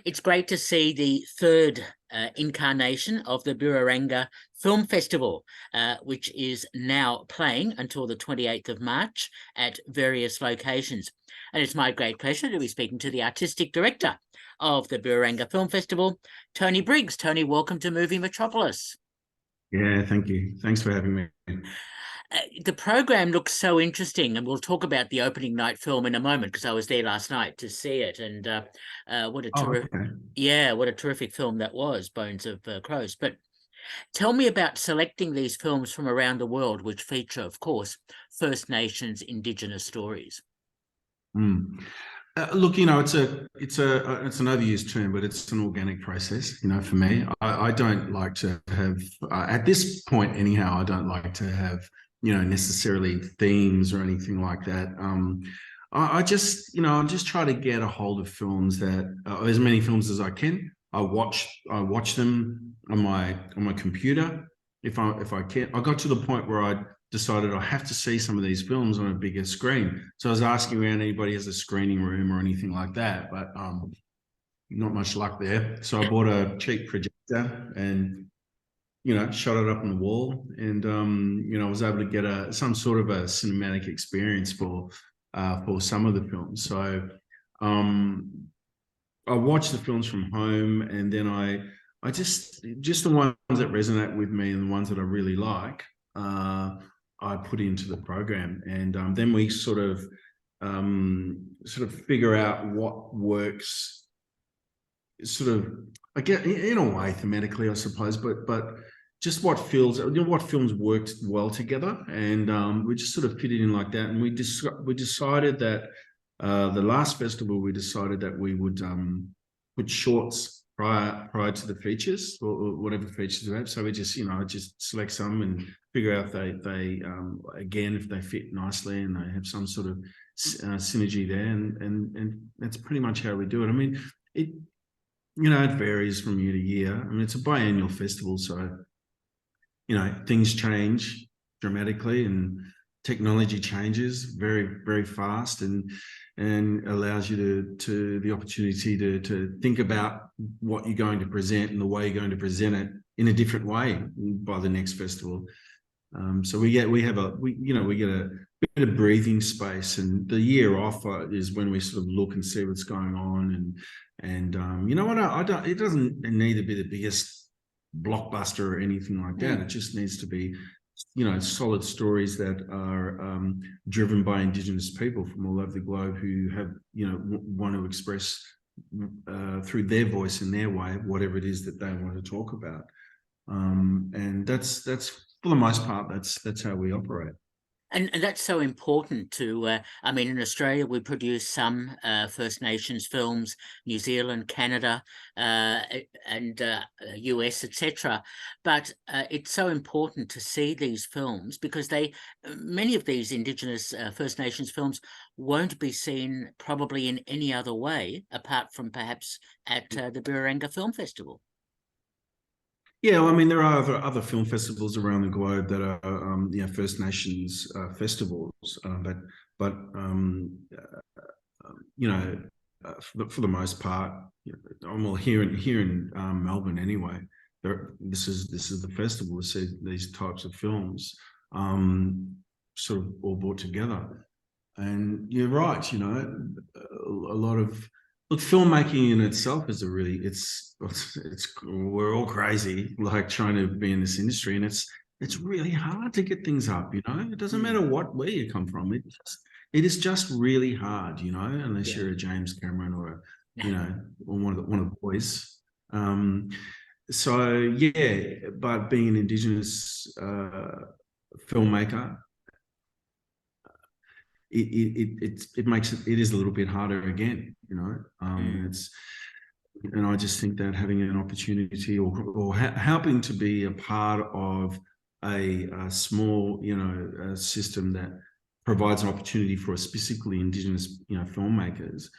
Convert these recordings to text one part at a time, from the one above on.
It's great to see the third incarnation of the Birrarangga Film Festival, which is now playing until the 28th of March at various locations. And it's my great pleasure to be speaking to the artistic director of the Birrarangga Film Festival, Tony Briggs. Tony, welcome to Movie Metropolis. Yeah, thank you. Thanks for having me. The program looks so interesting, and we'll talk about the opening night film in a moment because I was there last night to see it, and what a terrific film that was, Bones of Crows. But tell me about selecting these films from around the world, which feature, of course, First Nations Indigenous stories. Look, it's an overused term, but it's an organic process. For me, I don't like to have at this point anyhow. I don't like to have necessarily themes or anything like that. I just try to get a hold of films that as many films as I can. I watch them on my computer if I can. I got to the point where I decided I have to see some of these films on a bigger screen. So I was asking around anybody has a screening room or anything like that, but not much luck there. So I bought a cheap projector and shot it up on the wall, and I was able to get some sort of a cinematic experience for some of the films. So I watched the films from home, and then I just the ones that resonate with me and the ones that I really like, I put into the program, and then we sort of figure out what works. Sort of, I get in a way thematically, I suppose, but just what films worked well together, and we just sort of fit it in like that. And we decided that the last festival, we decided that we would put shorts prior to the features or whatever features we have. So we just just select some and figure out if they again if they fit nicely and they have some sort of synergy there, and that's pretty much how we do it. I mean, it varies from year to year. I mean, it's a biannual festival, so things change dramatically, and technology changes very, very fast, and allows you to the opportunity to think about what you're going to present and the way you're going to present it in a different way by the next festival. So we get a bit of breathing space, and the year off is when we sort of look and see what's going on, and it doesn't need to be the biggest blockbuster or anything like that. It just needs to be solid stories that are driven by Indigenous people from all over the globe who have want to express through their voice and their way whatever it is that they want to talk about, and that's for the most part that's how we operate. And that's so important to, I mean, in Australia, we produce some First Nations films, New Zealand, Canada, and US, etc. But it's so important to see these films because many of these Indigenous First Nations films won't be seen probably in any other way apart from perhaps at the Birrarangga Film Festival. Yeah, well, I mean, there are other film festivals around the globe that are First Nations festivals, but for the most part, well, here in Melbourne anyway, this is the festival to see these types of films sort of all brought together. And you're right, a lot of. Look, filmmaking in itself is it's we're all crazy, like trying to be in this industry, and it's really hard to get things up, It doesn't matter where you come from. It is just really hard, unless you're a James Cameron or one of the boys. So yeah, but being an Indigenous filmmaker, it makes it is a little bit harder again, and I just think that having an opportunity or helping to be a part of a small system that provides an opportunity for specifically Indigenous filmmakers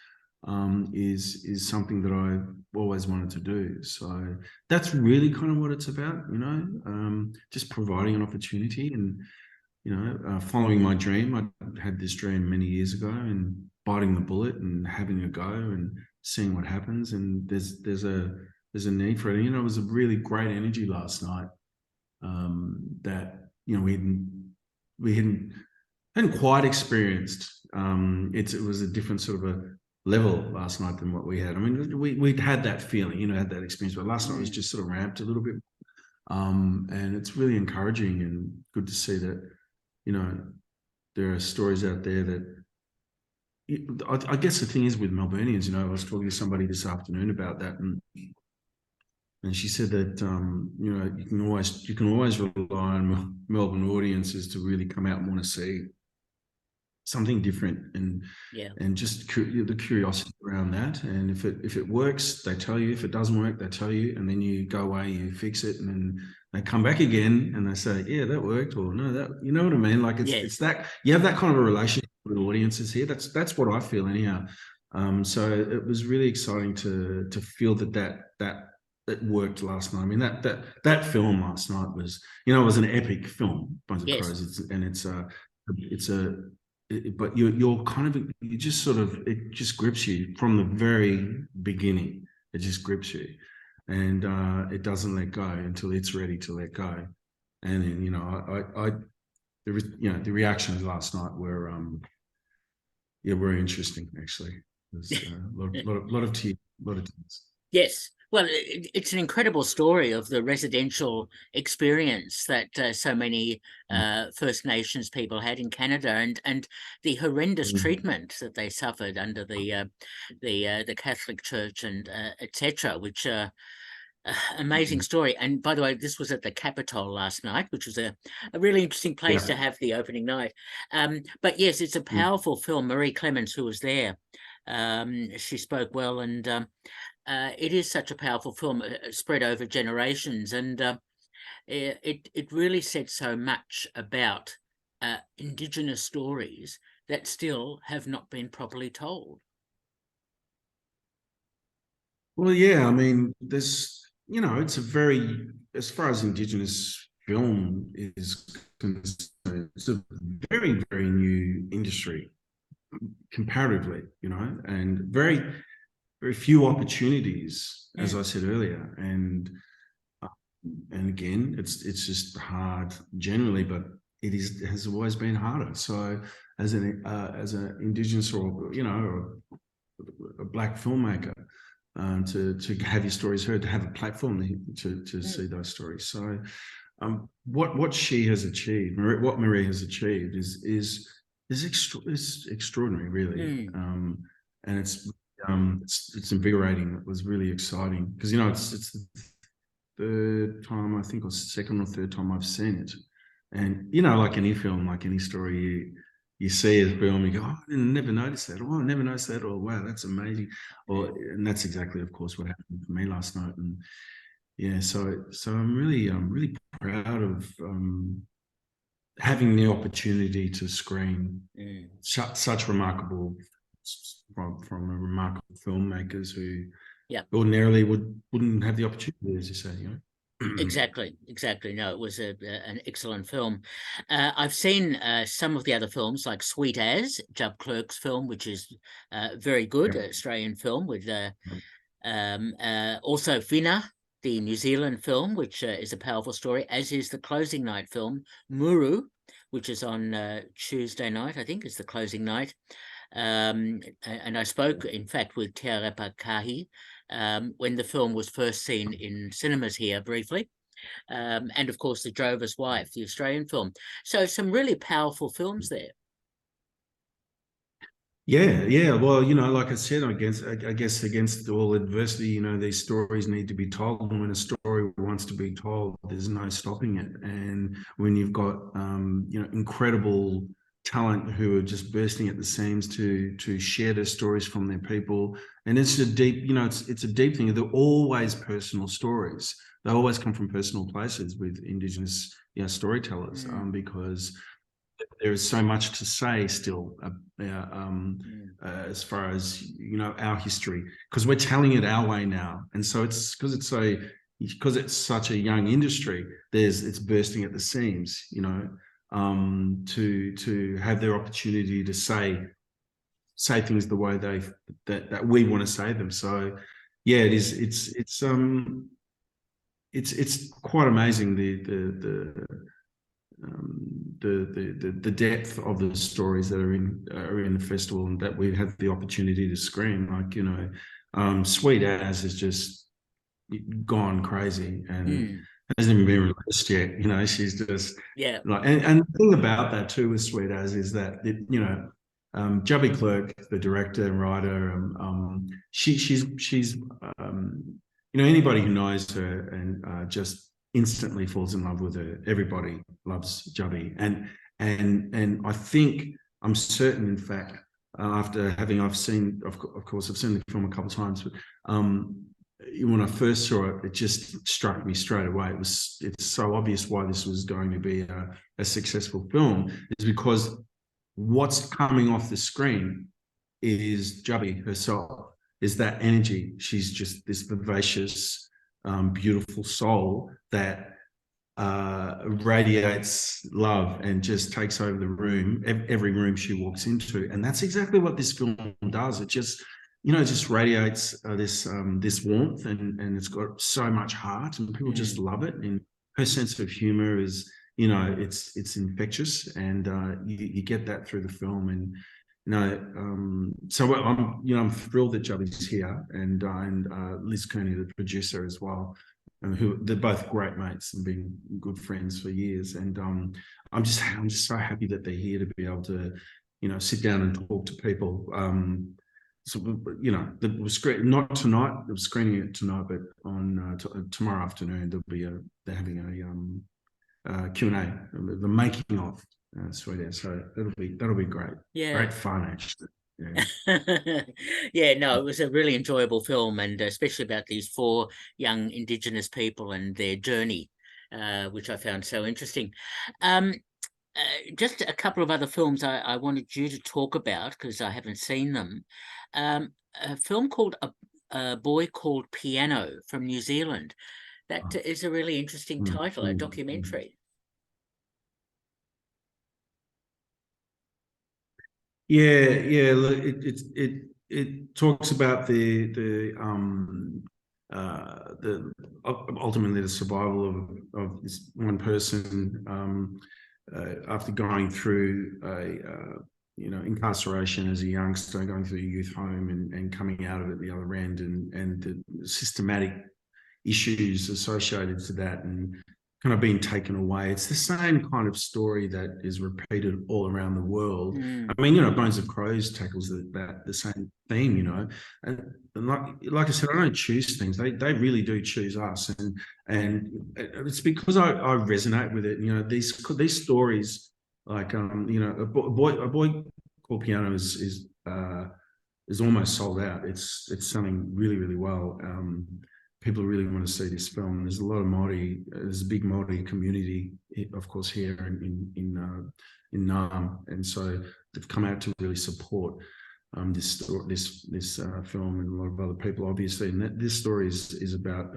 is something that I've always wanted to do. So that's really kind of what it's about, just providing an opportunity and following my dream. I had this dream many years ago, and biting the bullet and having a go and seeing what happens. And there's a need for it. And, it was a really great energy last night, that we hadn't quite experienced. It was a different sort of a level last night than what we had. I mean, we'd had that feeling, had that experience, but last night was just sort of ramped a little bit. And it's really encouraging and good to see that, there are stories out there that, I guess the thing is with Melburnians, I was talking to somebody this afternoon about that, and she said that you can always rely on Melbourne audiences to really come out and want to see something different, and just the curiosity around that. And if it works, they tell you. If it doesn't work, they tell you, and then you go away, you fix it, and then they come back again and they say, yeah, that worked, or no, that, you know what I mean? Like it's that you have that kind of a relationship with audiences here. That's what I feel anyhow. So it was really exciting to feel that it worked last night. I mean, that film last night was, it was an epic film, Bunch of Crows, but you're kind of, you just sort of, it just grips you from the very beginning. It just grips you, and it doesn't let go until it's ready to let go. And then, the reactions last night were very interesting, actually. There's a lot of tears, a lot of tears. Yes. Well, it's an incredible story of the residential experience that so many First Nations people had in Canada, and the horrendous treatment that they suffered under the Catholic Church and etc., which amazing story. And by the way, this was at the Capitol last night, which was a really interesting place to have the opening night. But yes, it's a powerful film. Marie Clements, who was there, she spoke well, and it is such a powerful film, spread over generations, and it really said so much about Indigenous stories that still have not been properly told. Well, yeah, I mean, there's, it's a very, as far as Indigenous film is concerned, it's a very, very new industry comparatively, and very, very few opportunities, as I said earlier. And again, it's just hard generally, but it has always been harder. So as an Indigenous or a Black filmmaker, to have your stories heard, to have a platform to see those stories. So what she has achieved, what Marie has achieved, is extraordinary, really. And it's invigorating. It was really exciting because it's the third time, I think, or second or third time I've seen it. And like any film, like any story, you see a film, you go, oh, I never noticed that. Oh, I never noticed that. Or wow, that's amazing. And that's exactly, of course, what happened for me last night. And yeah, so I'm really proud of having the opportunity to screen such remarkable from remarkable filmmakers who ordinarily wouldn't have the opportunity, as you say, Exactly. No, it was an excellent film. I've seen some of the other films, like Sweet As, Jub Clerk's film, which is very good, Australian film, with also Whina, the New Zealand film, which is a powerful story, as is the closing night film, Muru, which is on Tuesday night, I think, is the closing night. And I spoke, in fact, with Te Arepa Kahi when the film was first seen in cinemas here briefly. And of course, The Drover's Wife, the Australian film. So some really powerful films there. Yeah. Well, like I said, I guess against all adversity, these stories need to be told. And when a story wants to be told, there's no stopping it. And when you've got, incredible talent who are just bursting at the seams to share their stories from their people, and it's a deep, it's a deep thing. They're always personal stories. They always come from personal places with Indigenous storytellers, because there is so much to say still as far as our history, because we're telling it our way now, and so it's because it's such a young industry. It's bursting at the seams, to have their opportunity to say say things the way that we want to say them. So yeah, it is. It's quite amazing the depth of the stories that are in the festival and that we have the opportunity to screen. Like, you know, Sweet As is just gone crazy and hasn't even been released yet. You know, she's just like, and the thing about that too with Sweet As is that you know, Jubby Clerk, the director and writer, she's you know, anybody who knows her and just instantly falls in love with her. Everybody loves Jubby, and I think, I'm certain, in fact, after I've seen, of course, I've seen the film a couple of times, but when I first saw it, it just struck me straight away. It's so obvious why this was going to be a successful film, is because what's coming off the screen is Jubby herself, is that energy. She's just this vivacious, beautiful soul that radiates love and just takes over the room, every room she walks into. And that's exactly what this film does. It just, you know, just radiates this warmth, and it's got so much heart, and people just love it. And her sense of humor is, you know, it's infectious, and you get that through the film. And you know, so I'm thrilled that Jubby's here, and Liz Kearney, the producer, as well, who they're both great mates and been good friends for years. And I'm just so happy that they're here to be able to, you know, sit down and talk to people. So, you know, not tonight. They're screening it tonight, but on tomorrow afternoon they're having a Q&A, the making of Sweet As. So that'll be great. Yeah, great fun, actually. Yeah. Yeah, no, it was a really enjoyable film, and especially about these 4 young Indigenous people and their journey, which I found so interesting. Just a couple of other films I wanted you to talk about, because I haven't seen them. A film called a Boy Called Piano from New Zealand. That is a really interesting title, a documentary. Yeah. Look, it talks about the ultimately the survival of this one person after going through you know, incarceration as a youngster, going through a youth home and coming out of it the other end, and the systematic issues associated to that, and kind of being taken away. It's the same kind of story that is repeated all around the world. I mean, you know, Bones of Crows tackles the same theme, you know, and like I said, I don't choose things; they really do choose us, and it's because I resonate with it. You know, these stories, like you know, a boy called Piano is almost sold out. It's selling really well. People really want to see this film. There's a lot of Māori. There's a big Māori community, of course, here in Naarm, and so they've come out to really support this film, and a lot of other people, obviously. And this story is about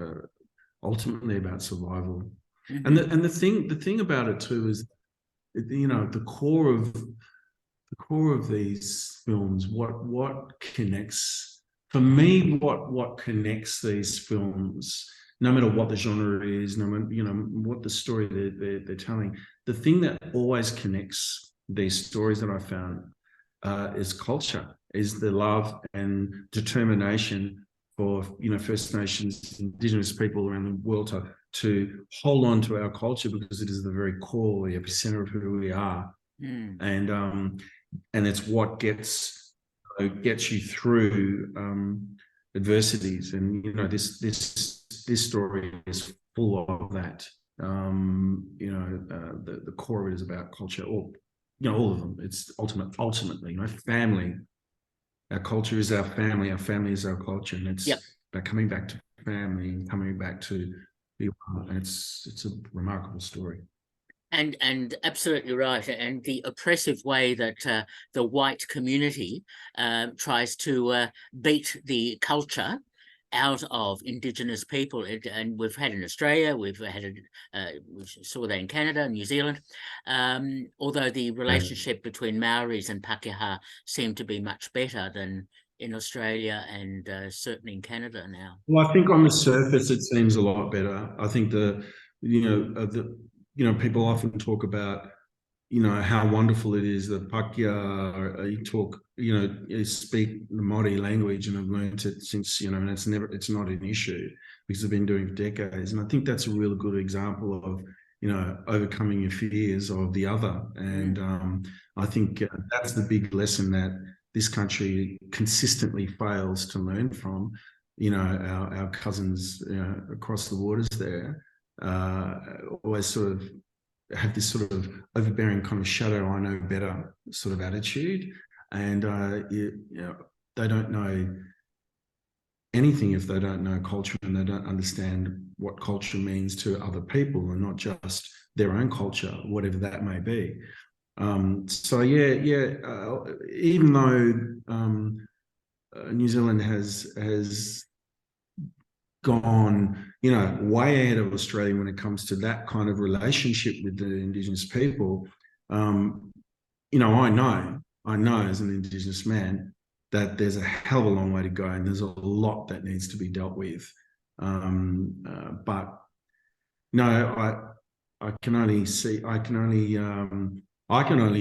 ultimately about survival. And the thing about it too is, you know, the core of these films, what connects. For me, what connects these films, no matter what the genre is, no matter, you know, what the story they're telling, the thing that always connects these stories that I found is culture, is the love and determination for, you know, First Nations, Indigenous people around the world to hold on to our culture, because it is the very core, the epicenter of who we are, and it's what gets you through adversities. And you know, this story is full of that. You know, the core of it is about culture, or you know, all of them. It's ultimately, you know, family. Our culture is our family is our culture, and it's about coming back to family and coming back to be one. And it's a remarkable story. And absolutely right. And the oppressive way that the white community tries to beat the culture out of Indigenous people, and we've had in Australia, we saw that in Canada, New Zealand. Although the relationship between Maoris and Pākehā seemed to be much better than in Australia and certainly in Canada now. Well, I think on the surface it seems a lot better. I think people often talk about how wonderful it is that Pākehā speak the Māori language and have learned it since and it's not an issue because they've been doing it for decades. And I think that's a real good example of overcoming your fears of the other. And I think that's the big lesson that this country consistently fails to learn from. Our cousins across the waters there always sort of have this sort of overbearing kind of shadow I know better sort of attitude, and they don't know anything if they don't know culture and they don't understand what culture means to other people and not just their own culture, whatever that may be. Even though New Zealand has gone, way ahead of Australia when it comes to that kind of relationship with the Indigenous people. I know as an Indigenous man that there's a hell of a long way to go, and there's a lot that needs to be dealt with. But no, I can only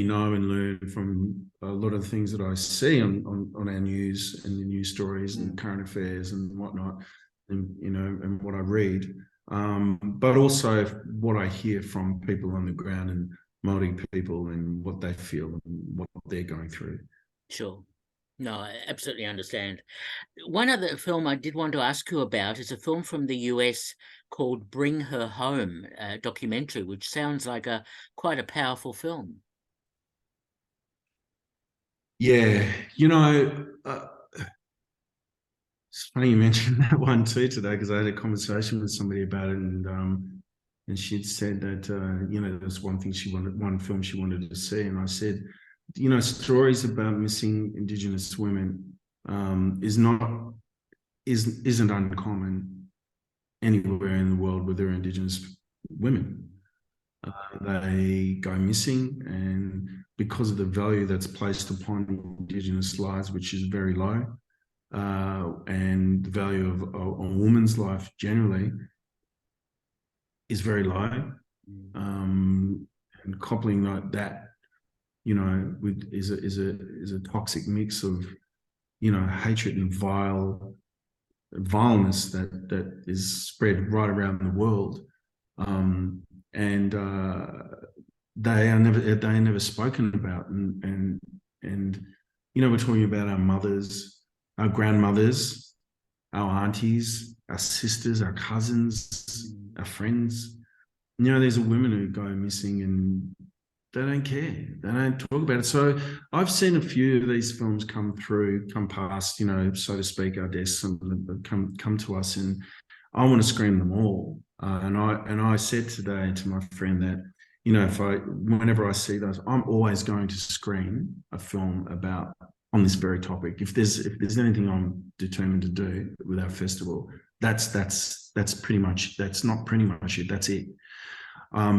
know and learn from a lot of the things that I see on our news and the news stories and current affairs and whatnot. And what I read, but also what I hear from people on the ground and Māori people and what they feel and what they're going through. Sure. No, I absolutely understand. One other film I did want to ask you about is a film from the US called Bring Her Home, a documentary, which sounds like quite a powerful film. Yeah, it's funny you mentioned that one too today, because I had a conversation with somebody about it, and she'd said that there's one film she wanted to see, and I said, stories about missing Indigenous women isn't uncommon anywhere in the world where there are Indigenous women. They go missing, and because of the value that's placed upon Indigenous lives, which is very low, and the value of a woman's life generally is very low. And coupling like that, is a toxic mix of, hatred and vileness that is spread right around the world. And they are never spoken about. And we're talking about our mothers, our grandmothers, our aunties, our sisters, our cousins, our friends. These are women who go missing and they don't care. They don't talk about it. So I've seen a few of these films come past, so to speak, our desks and come to us, and I want to screen them all. And I said today to my friend that, whenever I see those, I'm always going to screen a film on this very topic. If there's anything I'm determined to do with our festival, that's pretty much, that's not pretty much it, that's it.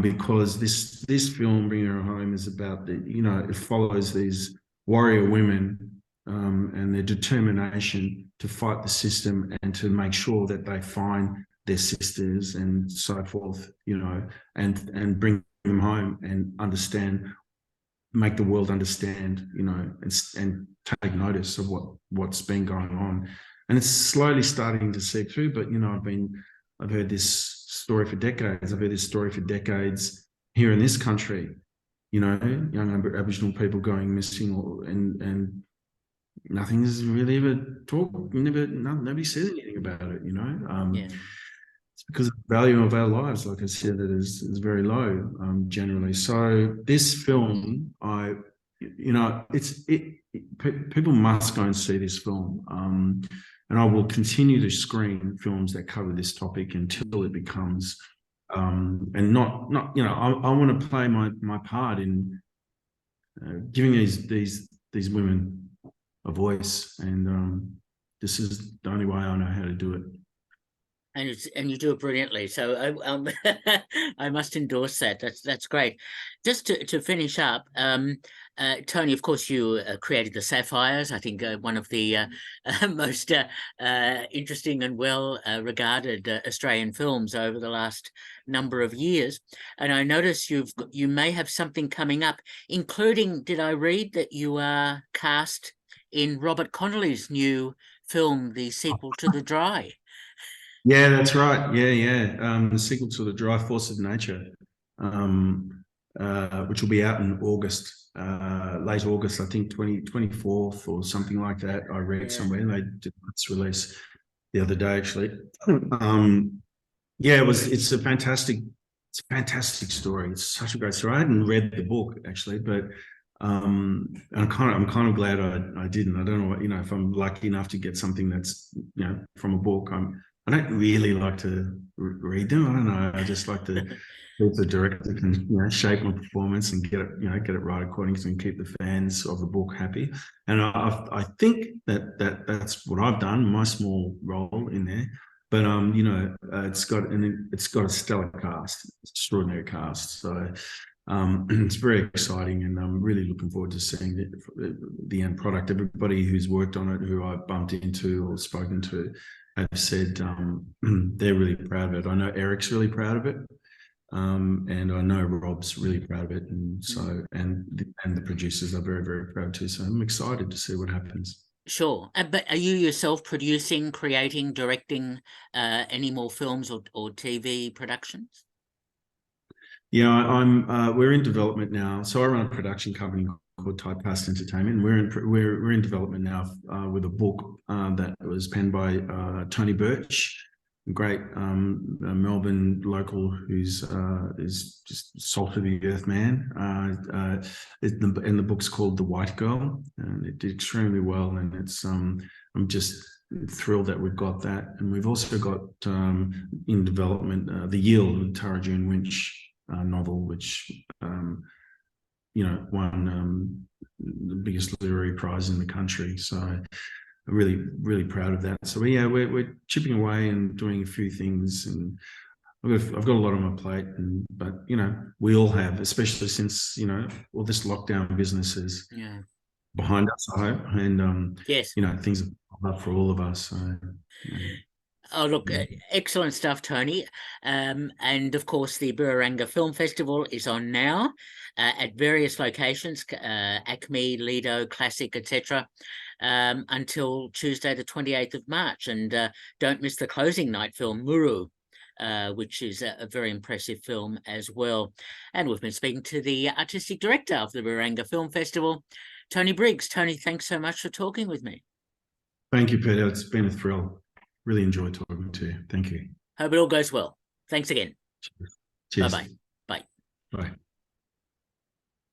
Because this film, Bring Her Home, is about it follows these warrior women and their determination to fight the system and to make sure that they find their sisters and so forth, and bring them home and make the world understand, and take notice of what's been going on. And it's slowly starting to seep through, but I've heard this story for decades. I've heard this story for decades here in this country, young Aboriginal people going missing, and nothing is really ever talked. Nobody says anything about it. It's because the value of our lives, like I said, that is very low generally. So this film, people must go and see this film. And I will continue to screen films that cover this topic until it becomes, and not I want to play my part in giving these women a voice and this is the only way I know how to do it. And you do it brilliantly. So I must endorse that. That's great. Just to finish up, Tony, of course, you created the Sapphires. I think one of the most interesting and well regarded Australian films over the last number of years. And I notice you may have something coming up, including, did I read that you are cast in Robert Connolly's new film, the sequel to The Dry? Yeah, that's right. Yeah. The sequel to The Dry Force of Nature, which will be out in August, late August, I think 24th or something like that. I read somewhere. They did its release the other day, actually. It's a fantastic story. It's such a great story. I hadn't read the book actually, but I'm kind of glad I didn't. I don't know if I'm lucky enough to get something that's from a book. I don't really like to read them. I don't know. I just like to hope the director can shape my performance and get it right according to and keep the fans of the book happy. And I think that's what I've done. My small role in there. But it's got a stellar cast, extraordinary cast. So it's very exciting, and I'm really looking forward to seeing the end product. Everybody who's worked on it, who I've bumped into or spoken to, have said they're really proud of it. I know Eric's really proud of it, and I know Rob's really proud of it, and so and the producers are very, very proud too. So I'm excited to see what happens. Sure. But are you yourself producing, creating, directing any more films or TV productions? Yeah, we're in development now. So I run a production company called Typecast Entertainment. We're in development now with a book that was penned by Tony Birch, a great Melbourne local who's is just salt of the earth man. And the book's called The White Girl, and it did extremely well. And it's I'm just thrilled that we've got that, and we've also got in development The Yield, Tara June Winch novel, which won the biggest literary prize in the country. So I'm really, really proud of that. So we're chipping away and doing a few things, and I've got a lot on my plate. But we all have, especially since all this lockdown business is behind us, I hope, and yes, things are up for all of us. So. Oh, look, excellent stuff, Tony. And of course, the Birrarangga Film Festival is on now at various locations, Acme, Lido, Classic, etc., until Tuesday, the 28th of March. And don't miss the closing night film, Muru, which is a very impressive film as well. And we've been speaking to the artistic director of the Birrarangga Film Festival, Tony Briggs. Tony, thanks so much for talking with me. Thank you, Peter. It's been a thrill. Really enjoyed talking to you. Thank you. Hope it all goes well. Thanks again. Cheers. Bye-bye. Bye. Bye.